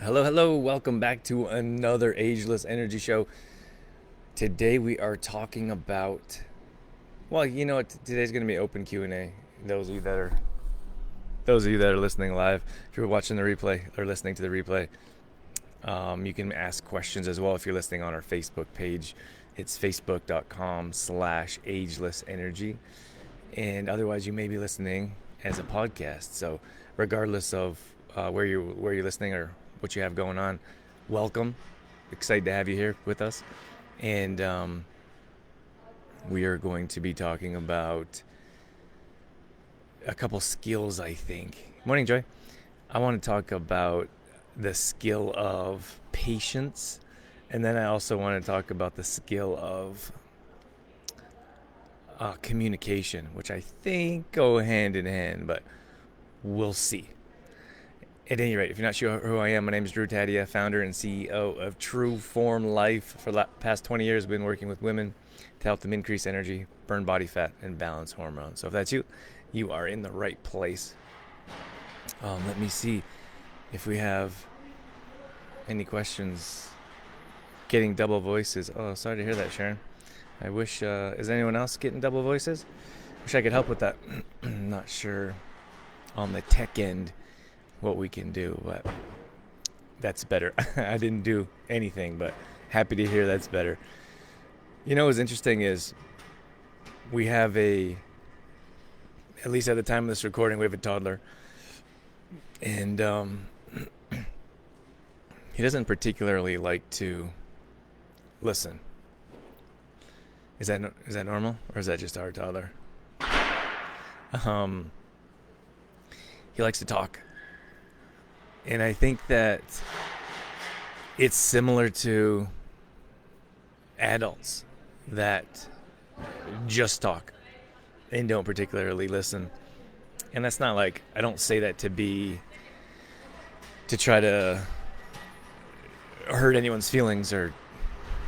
Hello. Welcome back to another Ageless Energy show. Today we are talking about, well, you know what? Today's going to be open Q&A. Those of you that are those of you that are listening live, if you're watching the replay or listening to the replay, you can ask questions as well if you're listening on our Facebook page. It's facebook.com/ageless energy. And otherwise, you may be listening as a podcast. So, regardless of where you're listening or what you have going on, welcome. Excited to have you here with us. And we are going to be talking about a couple skills, I think. Morning, Joy. I want to talk about the skill of patience, and then I also want to talk about the skill of communication, which I think go hand in hand, but we'll see. At any rate, if you're not sure who I am, my name is Drew Tadia, founder and CEO of True Form Life. For the past 20 years, I've been working with women to help them increase energy, burn body fat, and balance hormones. So if that's you, you are in the right place. Let me see if we have any questions. Getting double voices. Oh, sorry to hear that, Sharon. I wish, is anyone else getting double voices? Wish I could help with that. Not sure on the tech end what we can do, but that's better. I didn't do anything, but happy to hear that's better. You know what's interesting is we have at least at the time of this recording, we have a toddler, and he doesn't particularly like to listen. Is that normal, or is that just our toddler? Um, he likes to talk, and I think that it's similar to adults that just talk and don't particularly listen. And that's not like, I don't say that to try to hurt anyone's feelings or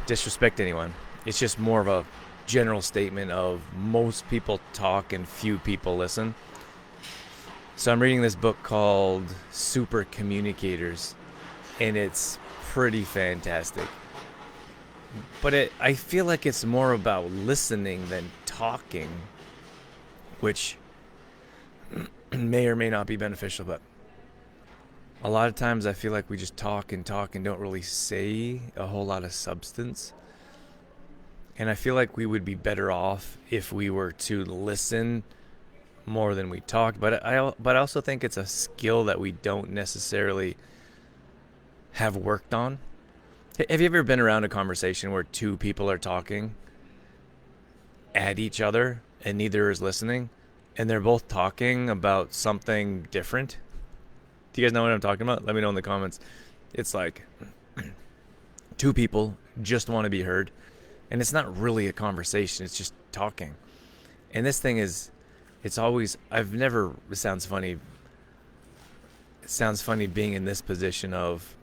disrespect anyone. It's just more of a general statement of most people talk and few people listen. So I'm reading this book called Super Communicators, and it's pretty fantastic. But I feel like it's more about listening than talking, which may or may not be beneficial. But a lot of times I feel like we just talk and don't really say a whole lot of substance. And I feel like we would be better off if we were to listen more than we talk. But I also think it's a skill that we don't necessarily have worked on. Have you ever been around a conversation where two people are talking at each other and neither is listening, and they're both talking about something different? Do you guys know what I'm talking about? Let me know in the comments. It's like two people just want to be heard, and it's not really a conversation, it's just talking. And this thing is, it sounds funny being in this position of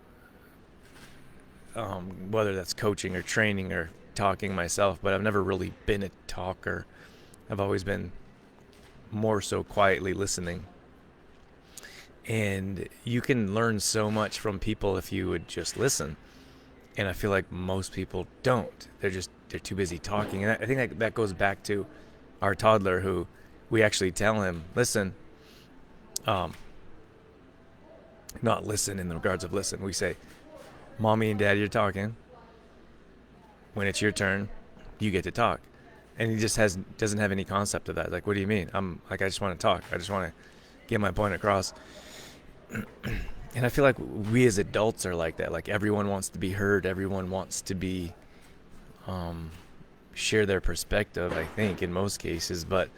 whether that's coaching or training or talking myself, but I've never really been a talker. I've always been more so quietly listening. And you can learn so much from people if you would just listen. And I feel like most people don't. They're too busy talking. And I think that goes back to our toddler, who we actually tell him, listen, not listen in the regards of listen. We say, Mommy and Daddy are talking. When it's your turn, you get to talk. And he just doesn't have any concept of that. Like, what do you mean? I just want to talk. I just want to get my point across. And I feel like we as adults are like that. Like, everyone wants to be heard. Everyone wants to be share their perspective, I think, in most cases. But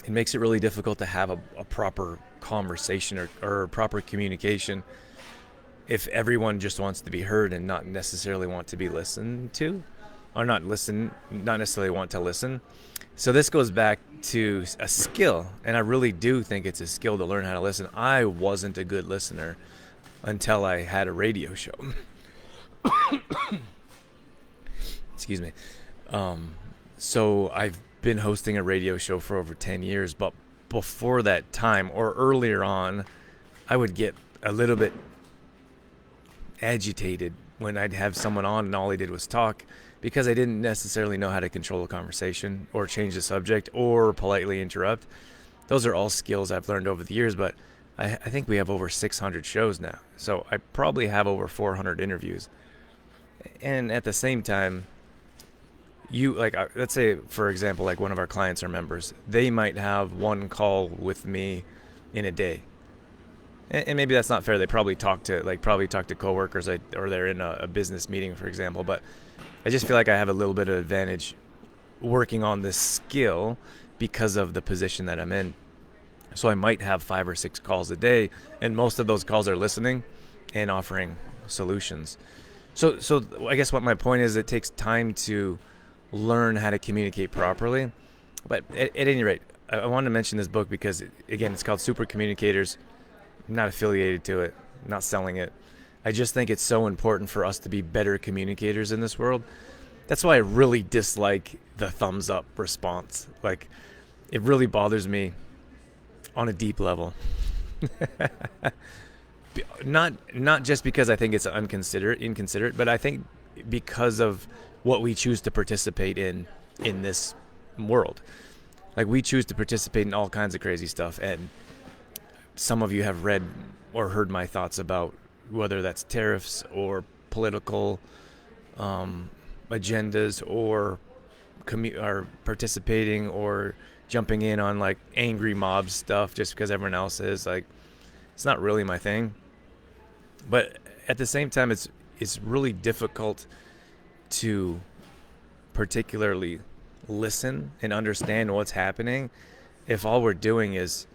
it makes it really difficult to have a proper conversation or proper communication if everyone just wants to be heard and not necessarily want to be listened to, or not necessarily want to listen. So this goes back to a skill, and I really do think it's a skill to learn how to listen. I wasn't a good listener until I had a radio show. Excuse me. So I've been hosting a radio show for over 10 years, but before that time, or earlier on, I would get a little bit agitated when I'd have someone on and all they did was talk, because I didn't necessarily know how to control a conversation or change the subject or politely interrupt. Those are all skills I've learned over the years, but I think we have over 600 shows now. So I probably have over 400 interviews. And at the same time, let's say, for example, like one of our clients or members, they might have one call with me in a day. And maybe that's not fair. They probably talk to coworkers, or they're in a business meeting, for example. But I just feel like I have a little bit of advantage working on this skill because of the position that I'm in. So I might have 5 or 6 calls a day, and most of those calls are listening and offering solutions. So I guess what my point is, it takes time to learn how to communicate properly. But at any rate, I wanted to mention this book because, again, it's called Super Communicators. I'm not affiliated to it, I'm not selling it. I just think it's so important for us to be better communicators in this world. That's why I really dislike the thumbs up response. Like, it really bothers me on a deep level. Not just because I think it's inconsiderate, but I think because of what we choose to participate in this world. Like, we choose to participate in all kinds of crazy stuff, and some of you have read or heard my thoughts about whether that's tariffs or political agendas, or participating or jumping in on like angry mob stuff just because everyone else is. Like, it's not really my thing. But at the same time, it's really difficult to particularly listen and understand what's happening if all we're doing is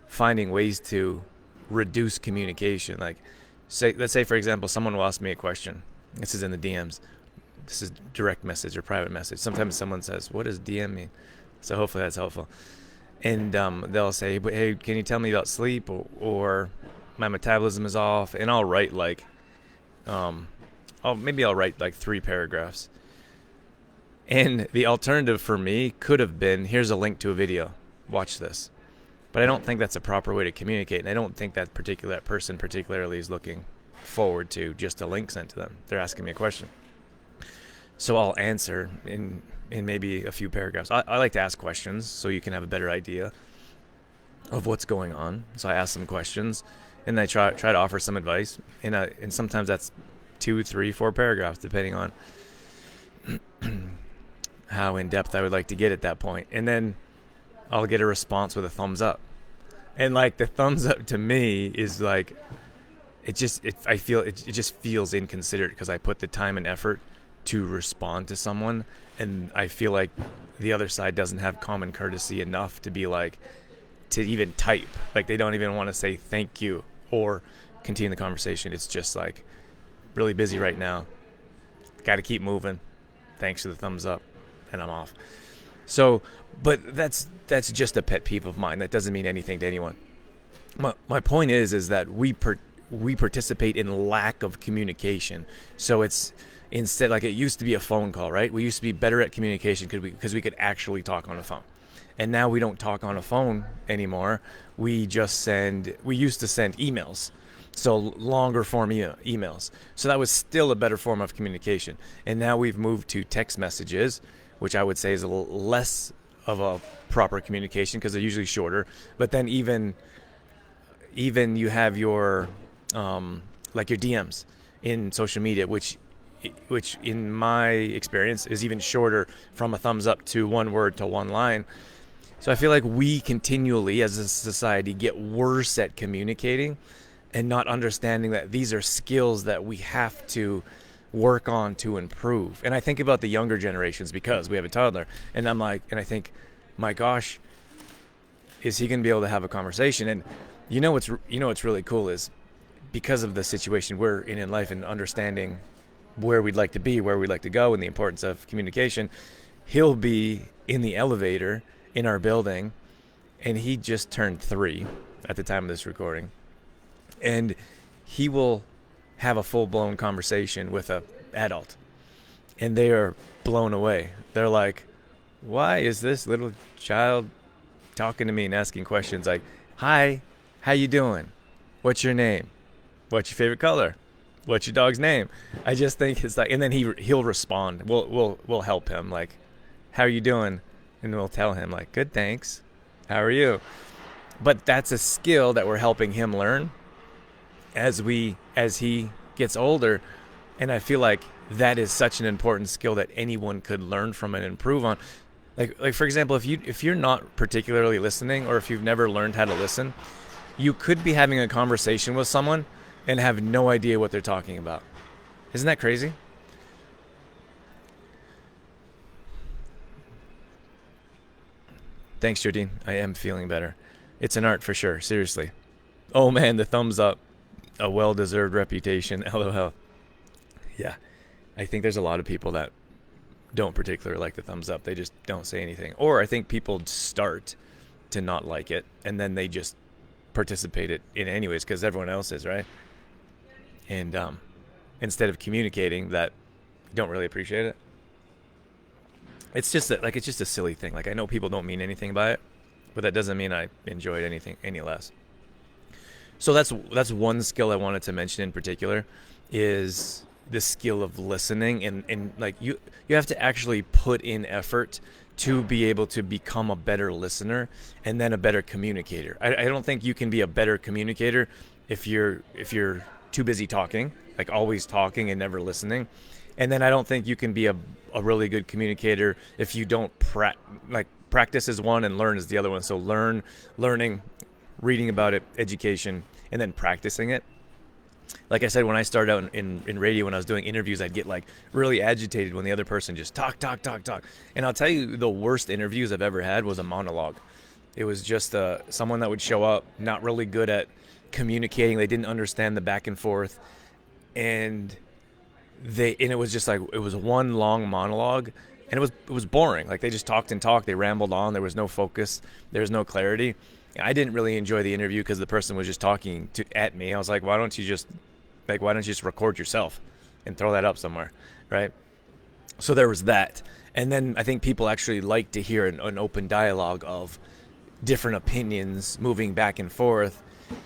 finding ways to reduce communication. Like, let's say, for example, someone will ask me a question. This is in the DMs. This is direct message or private message. Sometimes someone says, "What does DM mean?" So hopefully that's helpful. And they'll say, "Hey, can you tell me about sleep?" Or my metabolism is off. And I'll write like, I'll write like 3 paragraphs. And the alternative for me could have been, here's a link to a video. Watch this. But I don't think that's a proper way to communicate. And I don't think that person particularly is looking forward to just a link sent to them. They're asking me a question. So I'll answer in maybe a few paragraphs. I like to ask questions so you can have a better idea of what's going on. So I ask some questions, and I try to offer some advice. And sometimes that's 2, 3, 4 paragraphs, depending on how in depth I would like to get at that point. And then I'll get a response with a thumbs up. And like, the thumbs up to me is like, it just feels inconsiderate because I put the time and effort to respond to someone, and I feel like the other side doesn't have common courtesy enough to be like, to even type. Like, they don't even want to say thank you or continue the conversation. It's just like, really busy right now, got to keep moving, thanks for the thumbs up, and I'm off. So, but that's just a pet peeve of mine. That doesn't mean anything to anyone. My point is that we participate in lack of communication. So it's, instead, like, it used to be a phone call, right? We used to be better at communication because we could actually talk on a phone. And now we don't talk on a phone anymore. We used to send emails. So longer form emails. So that was still a better form of communication. And now we've moved to text messages, which I would say is a little less of a proper communication because they're usually shorter. But then even you have your like your DMs in social media, which in my experience is even shorter, from a thumbs up to one word to one line. So I feel like we continually, as a society, get worse at communicating and not understanding that these are skills that we have to work on to improve. And I think about the younger generations because we have a toddler, and I think, my gosh, is he going to be able to have a conversation? And you know what's really cool is, because of the situation we're in life and understanding where we'd like to be, where we'd like to go, and the importance of communication, he'll be in the elevator in our building, and he just turned 3 at the time of this recording, and he will have a full-blown conversation with an adult, and they are blown away. They're like, why is this little child talking to me and asking questions like, hi, how you doing? What's your name? What's your favorite color? What's your dog's name? I just think it's like, and then he'll respond. We'll help him. Like, how are you doing? And we'll tell him like, good, thanks. How are you? But that's a skill that we're helping him learn as he gets older. And I feel like that is such an important skill that anyone could learn from and improve on. Like for example, if you're not particularly listening, or if you've never learned how to listen, you could be having a conversation with someone and have no idea what they're talking about. Isn't that crazy? Thanks, Jardine. I am feeling better. It's an art for sure, seriously. Oh man, the thumbs up. A well-deserved reputation. LOL. Yeah. I think there's a lot of people that don't particularly like the thumbs up. They just don't say anything. Or I think people start to not like it, and then they just participate it in anyways because everyone else is, right? And instead of communicating that you don't really appreciate it. It's just it's just a silly thing. Like, I know people don't mean anything by it, but that doesn't mean I enjoyed anything any less. So that's one skill I wanted to mention in particular, is the skill of listening, and like you have to actually put in effort to be able to become a better listener and then a better communicator. I don't think you can be a better communicator if you're too busy talking, like always talking and never listening. And then I don't think you can be a really good communicator if you don't practice is one and learn is the other one. So learning, reading about it, education, and then practicing it. Like I said, when I started out in radio, when I was doing interviews, I'd get like really agitated when the other person just talk. And I'll tell you, the worst interviews I've ever had was a monologue. It was just someone that would show up, not really good at communicating. They didn't understand the back and forth. And it was just like, it was one long monologue, and it was boring. Like, they just talked and talked. They rambled on. There was no focus. There was no clarity. I didn't really enjoy the interview because the person was just talking at me. I was like, why don't you just record yourself and throw that up somewhere, right? So there was that. And then I think people actually like to hear an open dialogue of different opinions moving back and forth,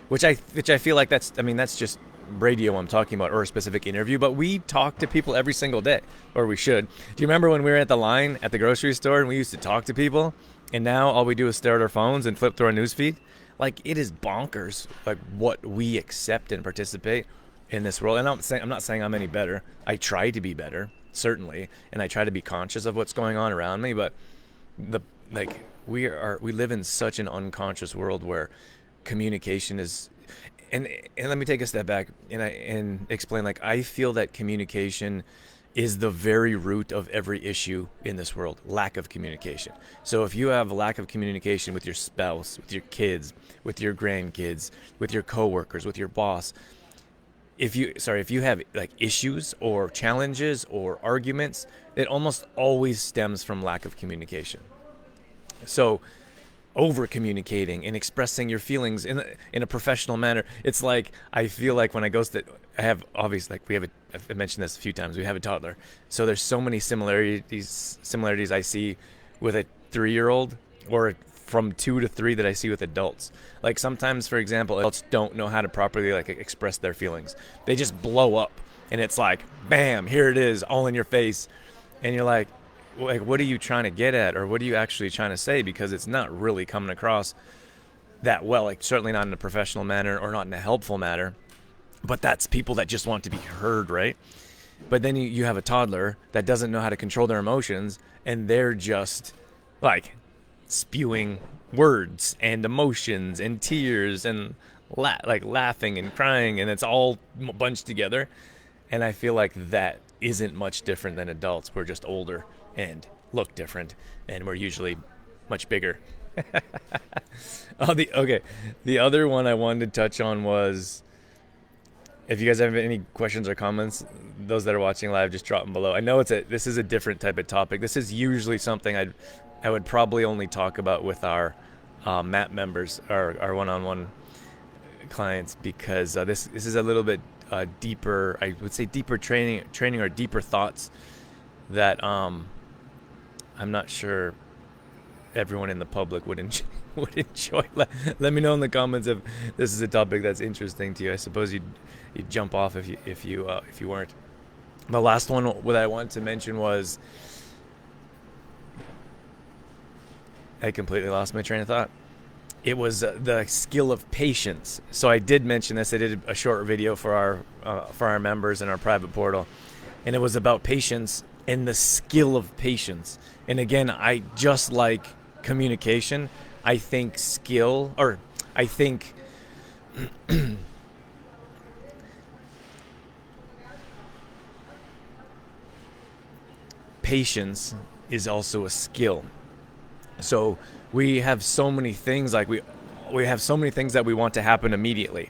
which I feel like that's just radio I'm talking about, or a specific interview, but we talk to people every single day, or we should. Do you remember when we were at the line at the grocery store and we used to talk to people, and now all we do is stare at our phones and flip through our newsfeed? Like, it is bonkers, like, what we accept and participate in this world. And I'm not saying I'm any better. I try to be better, certainly, and I try to be conscious of what's going on around me, but we live in such an unconscious world where communication is. And let me take a step back and explain. Like, I feel that communication is the very root of every issue in this world. Lack of communication. So if you have a lack of communication with your spouse, with your kids, with your grandkids, with your coworkers, with your boss, if you have like issues or challenges or arguments, it almost always stems from lack of communication. So over communicating and expressing your feelings in a professional manner. It's like, I feel like when I go to, I have obviously, like, I've mentioned this a few times, we have a toddler. So there's so many similarities I see with a 3-year-old, or from 2 to 3 that I see with adults. Like, sometimes, for example, adults don't know how to properly like express their feelings. They just blow up, and it's like, bam, here it is, all in your face. And you're like, what are you trying to get at, or what are you actually trying to say? Because it's not really coming across that well, like, certainly not in a professional manner or not in a helpful manner. But that's people that just want to be heard, right? But then you have a toddler that doesn't know how to control their emotions, and they're just like spewing words and emotions and tears and laughing and crying, and it's all bunched together. And I feel like that isn't much different than adults. We're just older and look different, and we're usually much bigger. The other one I wanted to touch on was, if you guys have any questions or comments, those that are watching live, just drop them below. I know this is a different type of topic. This is usually something I would probably only talk about with our MAP members, our one-on-one clients, because this is a little bit deeper. I would say deeper training or deeper thoughts that I'm not sure everyone in the public would would enjoy. Let me know in the comments if this is a topic that's interesting to you. I suppose you'd jump off if you weren't. The last one what I wanted to mention was I completely lost my train of thought. It was the skill of patience. So I did mention this. I did a short video for our members in our private portal, and it was about patience and the skill of patience. And again, I just like communication. I think patience is also a skill. So we have so many things we have so many things that we want to happen immediately.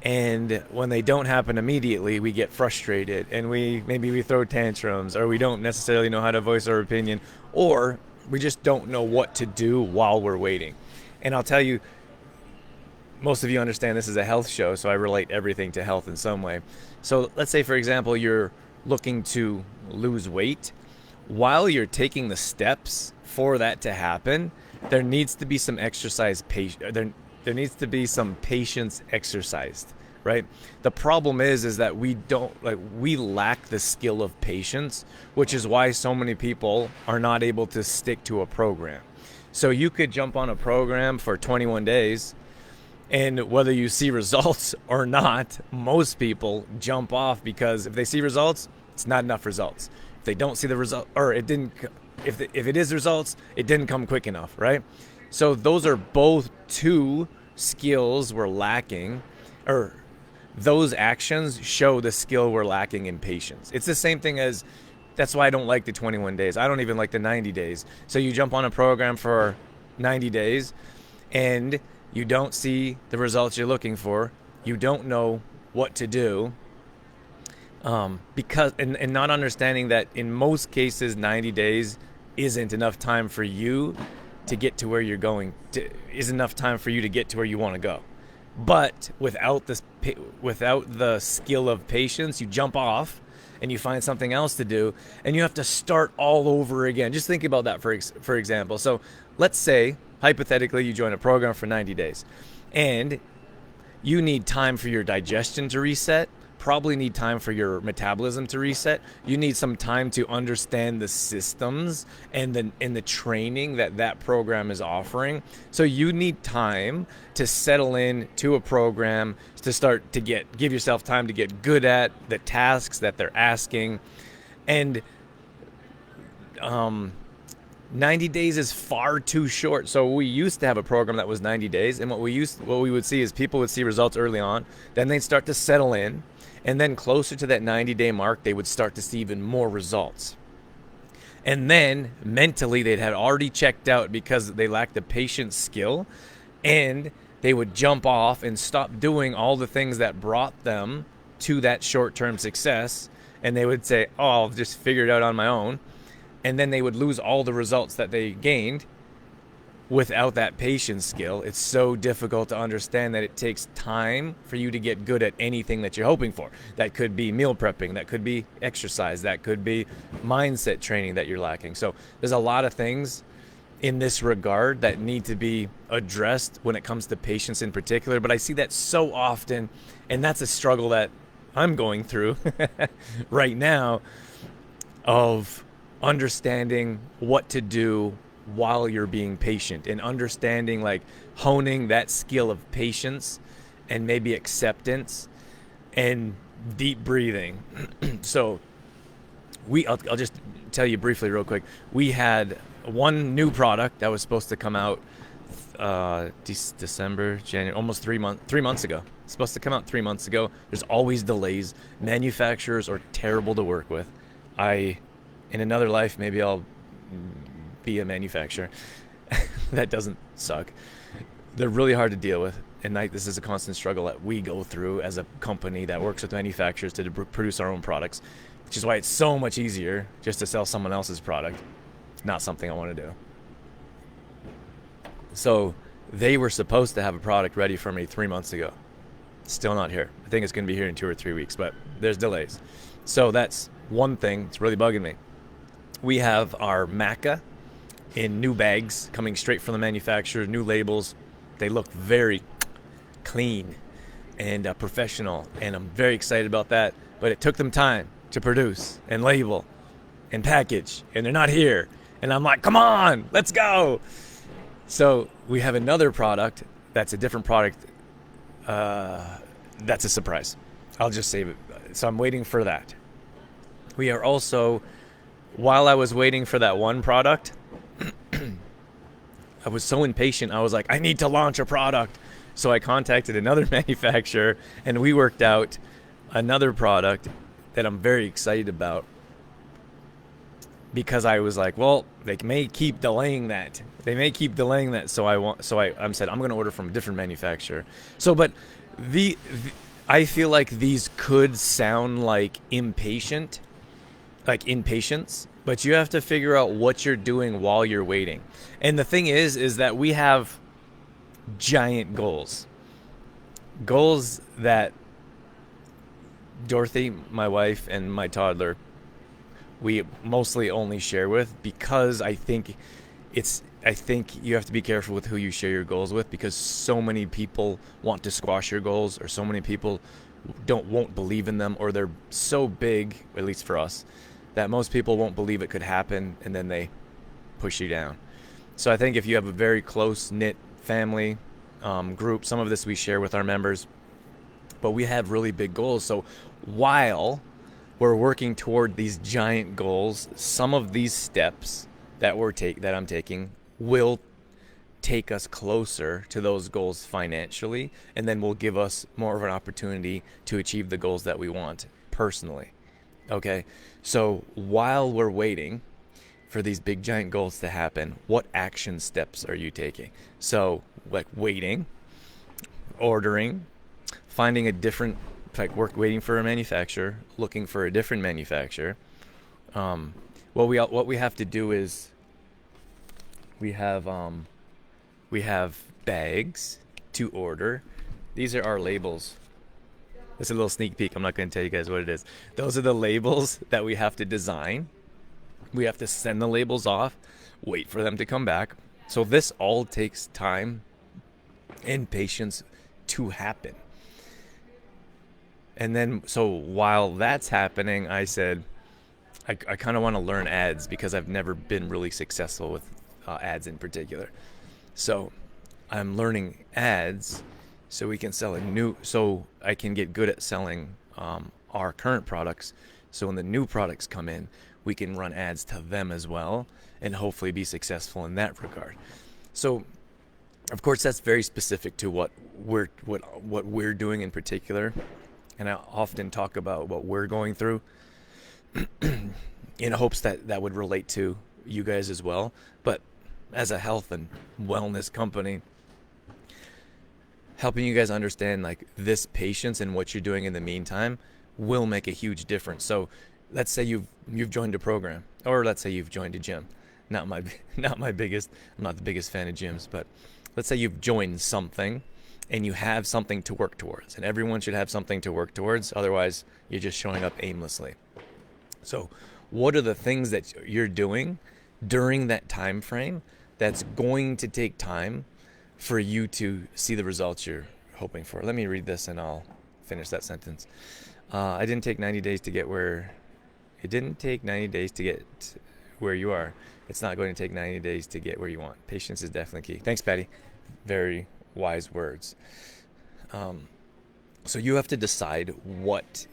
And when they don't happen immediately, we get frustrated and maybe we throw tantrums, or we don't necessarily know how to voice our opinion, or we just don't know what to do while we're waiting. And I'll tell you, most of you understand this is a health show, so I relate everything to health in some way. So let's say, for example, you're looking to lose weight. While you're taking the steps for that to happen, there needs to be some exercise. There needs to be some patience exercised, right? The problem is that we lack the skill of patience, which is why so many people are not able to stick to a program. So you could jump on a program for 21 days, and whether you see results or not, most people jump off because if they see results, it's not enough results. If they don't see the result, or if it is results, it didn't come quick enough, right? So those are both two skills we're lacking, or those actions show the skill we're lacking in patience. It's the same thing as, that's why I don't like the 21 days. I don't even like the 90 days. So you jump on a program for 90 days and you don't see the results you're looking for. You don't know what to do. Because not understanding that in most cases 90 days isn't enough time for you to get to where you're going, is enough time for you to get to where you want to go. But without the skill of patience, you jump off and you find something else to do, and you have to start all over again. Just think about that for example. So let's say hypothetically you join a program for 90 days and you need time for your digestion to reset, probably need time for your metabolism to reset. You need some time to understand the systems and the training that program is offering. So you need time to settle in to a program, to start to give yourself time to get good at the tasks that they're asking. And 90 days is far too short. So we used to have a program that was 90 days, and what we would see is people would see results early on, then they'd start to settle in, and then closer to that 90-day mark, they would start to see even more results. And then mentally, they'd had already checked out because they lacked the patience skill, and they would jump off and stop doing all the things that brought them to that short-term success, and they would say, oh, I'll just figure it out on my own. And then they would lose all the results that they gained without that patience skill. It's so difficult to understand that it takes time for you to get good at anything that you're hoping for. That could be meal prepping, that could be exercise, that could be mindset training that you're lacking. So there's a lot of things in this regard that need to be addressed when it comes to patience in particular. But I see that so often, and that's a struggle that I'm going through right now, of understanding what to do while you're being patient, and understanding, like, honing that skill of patience and maybe acceptance and deep breathing. So I'll just tell you briefly real quick. We had one new product that was supposed to come out December, January, almost 3 months ago. It's supposed to come out 3 months ago. There's always delays. Manufacturers are terrible to work with. In another life, maybe I'll be a manufacturer. That doesn't suck. They're really hard to deal with, and this is a constant struggle that we go through as a company that works with manufacturers to produce our own products, which is why it's so much easier just to sell someone else's product. Not something I want to do. So they were supposed to have a product ready for me 3 months ago. Still not here. I think it's going to be here in 2 or 3 weeks, but there's delays. So that's one thing that's really bugging me. We have our maca in new bags coming straight from the manufacturer, new labels. They look very clean and professional, and I'm very excited about that. But it took them time to produce and label and package, and they're not here. And I'm like, come on, let's go. So we have another product that's a different product. That's a surprise. I'll just save it. So I'm waiting for that. We are also, while I was waiting for that one product, I was so impatient. I was like, I need to launch a product. So I contacted another manufacturer, and we worked out another product that I'm very excited about, because I was like, well, they may keep delaying that. So I said, I'm going to order from a different manufacturer. So, but I feel like these could sound like impatience, but you have to figure out what you're doing while you're waiting. And the thing is that we have giant goals that Dorothy, my wife, and my toddler, we mostly only share with, because I think you have to be careful with who you share your goals with, because so many people want to squash your goals, or so many people won't believe in them, or they're so big, at least for us, that most people won't believe it could happen, and then they push you down. So I think if you have a very close-knit family group, some of this we share with our members, but we have really big goals. So while we're working toward these giant goals, some of these steps that I'm taking will take us closer to those goals financially, and then will give us more of an opportunity to achieve the goals that we want personally. Okay, so while we're waiting for these big giant goals to happen, what action steps are you taking? So like waiting, ordering, finding a different, waiting for a manufacturer, looking for a different manufacturer. What we have to do is we have bags to order. These are our labels. It's a little sneak peek. I'm not going to tell you guys what it is. Those are the labels that we have to design. We have to send the labels off, wait for them to come back. So this all takes time and patience to happen. And then, so while that's happening, I said, I kind of want to learn ads, because I've never been really successful with ads in particular. So I'm learning ads so we can sell so I can get good at selling our current products. So when the new products come in, we can run ads to them as well, and hopefully be successful in that regard. So of course that's very specific to what we're doing in particular. And I often talk about what we're going through in hopes that would relate to you guys as well. But as a health and wellness company, helping you guys understand like this patience and what you're doing in the meantime will make a huge difference. So let's say you've joined a program, or let's say you've joined a gym. I'm not the biggest fan of gyms, but let's say you've joined something and you have something to work towards, and everyone should have something to work towards. Otherwise, you're just showing up aimlessly. So what are the things that you're doing during that time frame that's going to take time for you to see the results you're hoping for? Let me read this and I'll finish that sentence. It didn't take 90 days to get where you are. It's not going to take 90 days to get where you want. Patience is definitely key. Thanks, Patty. Very wise words. So you have to decide what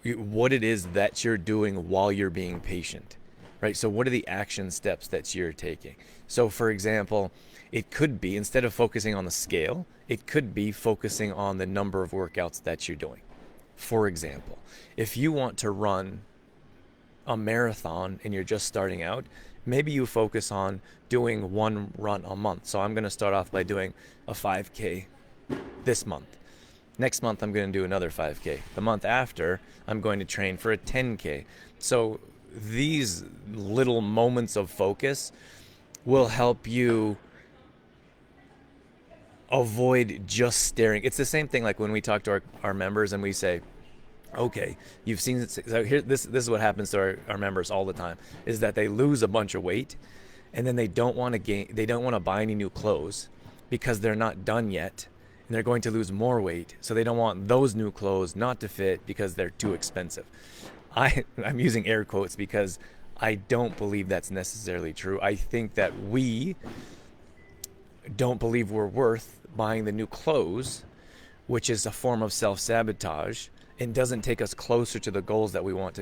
it is that you're doing while you're being patient, right? So what are the action steps that you're taking? So for example, it could be, instead of focusing on the scale, it could be focusing on the number of workouts that you're doing. For example, if you want to run a marathon and you're just starting out, maybe you focus on doing one run a month. So I'm going to start off by doing a 5K this month. Next month, I'm going to do another 5K. The month after, I'm going to train for a 10K. So these little moments of focus will help you avoid just staring. It's the same thing like when we talk to our members and we say, Okay, you've seen it. So here, this is what happens to our members all the time, is that they lose a bunch of weight, and then they don't want to they don't want to buy any new clothes because they're not done yet, and they're going to lose more weight. So they don't want those new clothes not to fit because they're too expensive. I'm using air quotes because I don't believe that's necessarily true. I think that we don't believe we're worth buying the new clothes, which is a form of self-sabotage and doesn't take us closer to the goals that we want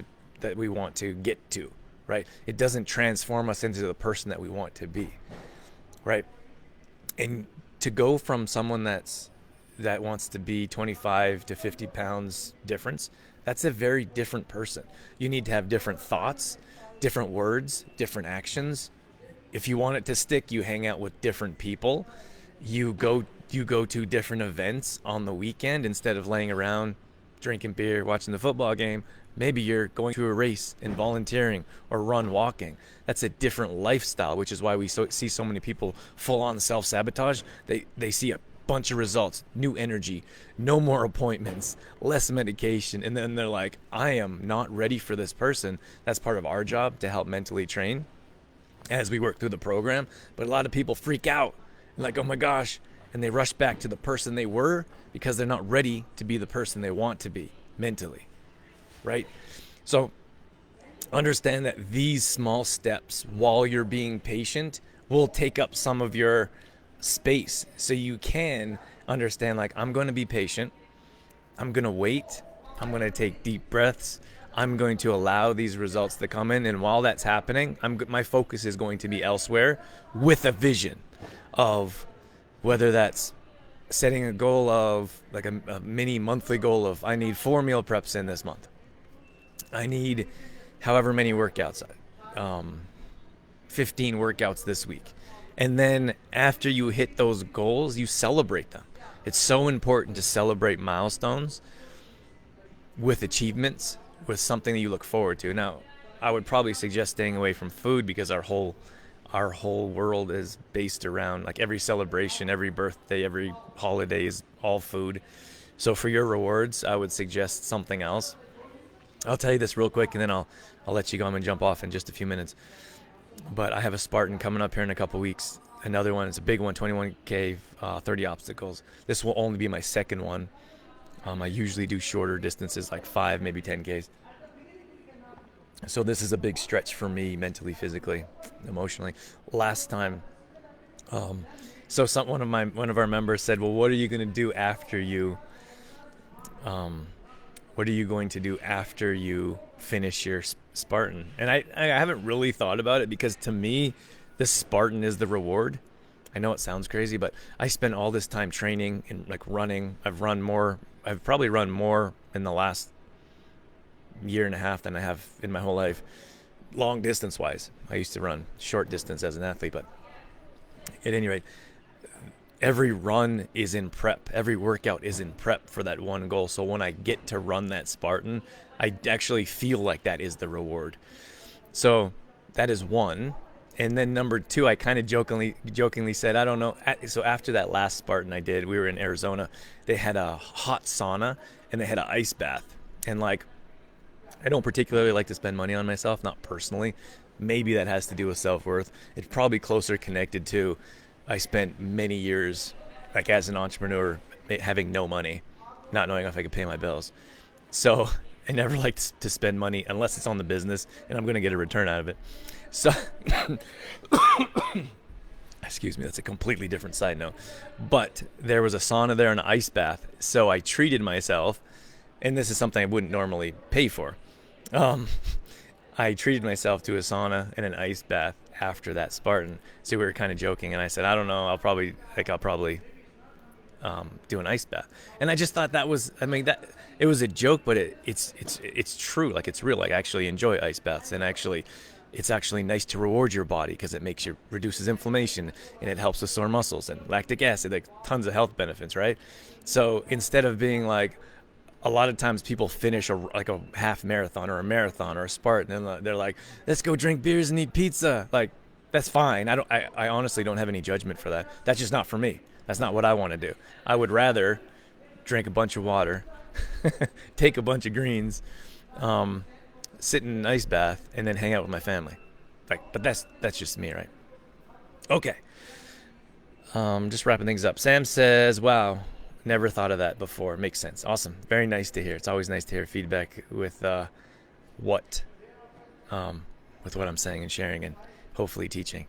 to get to, right? It doesn't transform us into the person that we want to be, right? And to go from someone that wants to be 25 to 50 pounds difference, that's a very different person. You need to have different thoughts, different words, different actions. If you want it to stick, you hang out with different people. You go to different events on the weekend instead of laying around drinking beer, watching the football game. Maybe you're going to a race and volunteering or run walking. That's a different lifestyle, which is why we see so many people full on self-sabotage. They see a bunch of results, new energy, no more appointments, less medication, and then they're like, I am not ready for this person. That's part of our job, to help mentally train as we work through the program. But a lot of people freak out, like, oh my gosh, and they rush back to the person they were because they're not ready to be the person they want to be mentally, right? So understand that these small steps, while you're being patient, will take up some of your space, so you can understand, like, I'm going to be patient, I'm going to wait, I'm going to take deep breaths, I'm going to allow these results to come in, and while that's happening, my focus is going to be elsewhere, with a vision of whether that's setting a goal of, like, a mini monthly goal of, I need 4 meal preps in this month, I need however many workouts, 15 workouts this week. And then after you hit those goals, you celebrate them. It's so important to celebrate milestones with achievements, with something that you look forward to. Now, I would probably suggest staying away from food, because our whole world is based around, like, every celebration, every birthday, every holiday is all food. So for your rewards, I would suggest something else. I'll tell you this real quick, and then I'll let you go. I'm gonna jump off in just a few minutes. But I have a Spartan coming up here in a couple weeks. Another one, it's a big one, 21K, 30 obstacles. This will only be my second one. I usually do shorter distances, like 5, maybe 10Ks. So this is a big stretch for me, mentally, physically, emotionally. Last time, so one of our members said, well, what are you going to do after you finish your Spartan? And I haven't really thought about it, because to me, the Spartan is the reward. I know it sounds crazy, but I spent all this time training and, like, running. I've probably run more in the last year and a half than I have in my whole life, long distance wise. I used to run short distance as an athlete, but at any rate, every run is in prep. Every workout is in prep for that one goal. So when I get to run that Spartan, I actually feel like that is the reward. So that is one. And then number 2, I kind of jokingly said, I don't know. So after that last Spartan I did, we were in Arizona. They had a hot sauna and they had an ice bath. And, like, I don't particularly like to spend money on myself, not personally. Maybe that has to do with self-worth. It's probably closer connected to, I spent many years, like, as an entrepreneur, having no money, not knowing if I could pay my bills. So I never like to spend money unless it's on the business and I'm going to get a return out of it. So, excuse me, that's a completely different side note. But there was a sauna there and an ice bath. So I treated myself, and this is something I wouldn't normally pay for. I treated myself to a sauna and an ice bath after that Spartan. So we were kind of joking, and I said, I don't know, I'll probably do an ice bath. And I just thought that it was a joke, but it's true. Like, it's real. Like, I actually enjoy ice baths, and it's actually nice to reward your body, because it reduces inflammation, and it helps with sore muscles and lactic acid, like, tons of health benefits, right? So instead of being like, a lot of times people finish a half marathon or a marathon or a Spartan, and they're like, let's go drink beers and eat pizza. Like, that's fine. I honestly don't have any judgment for that. That's just not for me. That's not what I want to do. I would rather drink a bunch of water, take a bunch of greens, sit in an ice bath, and then hang out with my family. Like, but that's just me, right? Okay. Just wrapping things up. Sam says, "Wow, never thought of that before. Makes sense. Awesome. Very nice to hear. It's always nice to hear feedback what with what I'm saying and sharing and hopefully teaching.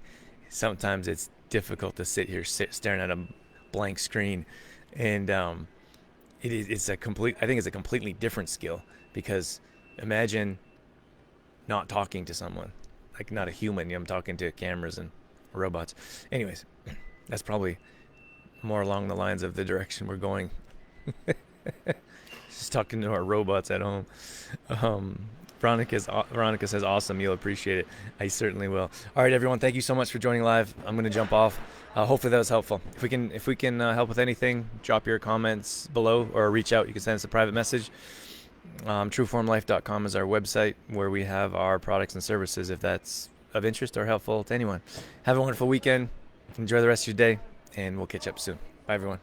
Sometimes it's difficult to sit here staring at a blank screen, and it's a complete. I think it's a completely different skill because imagine not talking to someone, like not a human. I'm talking to cameras and robots. Anyways, that's probably more along the lines of the direction we're going. Just talking to our robots at home. Veronica says, awesome. You'll appreciate it. I certainly will. All right, everyone. Thank you so much for joining live. I'm going to jump off. Hopefully that was helpful. If we can help with anything, drop your comments below or reach out. You can send us a private message. Trueformlife.com is our website where we have our products and services if that's of interest or helpful to anyone. Have a wonderful weekend. Enjoy the rest of your day, and we'll catch up soon. Bye, everyone.